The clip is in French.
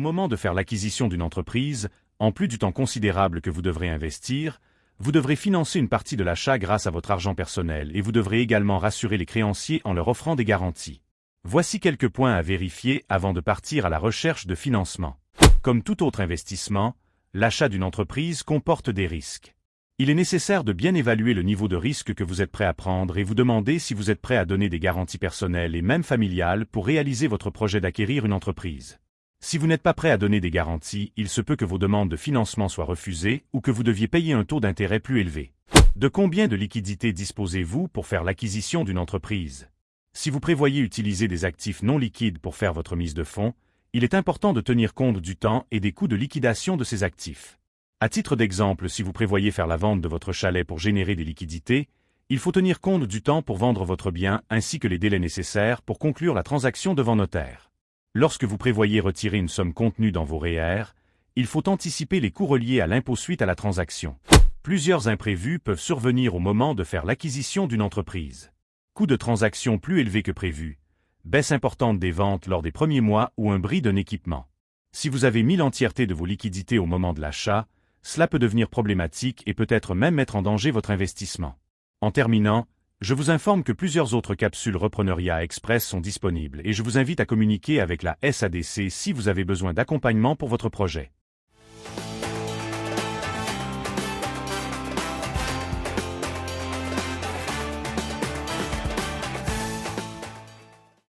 moment de faire l'acquisition d'une entreprise, en plus du temps considérable que vous devrez investir, vous devrez financer une partie de l'achat grâce à votre argent personnel et vous devrez également rassurer les créanciers en leur offrant des garanties. Voici quelques points à vérifier avant de partir à la recherche de financement. Comme tout autre investissement, l'achat d'une entreprise comporte des risques. Il est nécessaire de bien évaluer le niveau de risque que vous êtes prêt à prendre et vous demander si vous êtes prêt à donner des garanties personnelles et même familiales pour réaliser votre projet d'acquérir une entreprise. Si vous n'êtes pas prêt à donner des garanties, il se peut que vos demandes de financement soient refusées ou que vous deviez payer un taux d'intérêt plus élevé. De combien de liquidités disposez-vous pour faire l'acquisition d'une entreprise? Si vous prévoyez utiliser des actifs non liquides pour faire votre mise de fonds, il est important de tenir compte du temps et des coûts de liquidation de ces actifs. À titre d'exemple, si vous prévoyez faire la vente de votre chalet pour générer des liquidités, il faut tenir compte du temps pour vendre votre bien ainsi que les délais nécessaires pour conclure la transaction devant notaire. Lorsque vous prévoyez retirer une somme contenue dans vos REER, il faut anticiper les coûts reliés à l'impôt suite à la transaction. Plusieurs imprévus peuvent survenir au moment de faire l'acquisition d'une entreprise. Coût de transaction plus élevé que prévu, baisse importante des ventes lors des premiers mois ou un bris d'un équipement. Si vous avez mis l'entièreté de vos liquidités au moment de l'achat, cela peut devenir problématique et peut-être même mettre en danger votre investissement. En terminant, je vous informe que plusieurs autres capsules Repreneuriat Express sont disponibles et je vous invite à communiquer avec la SADC si vous avez besoin d'accompagnement pour votre projet.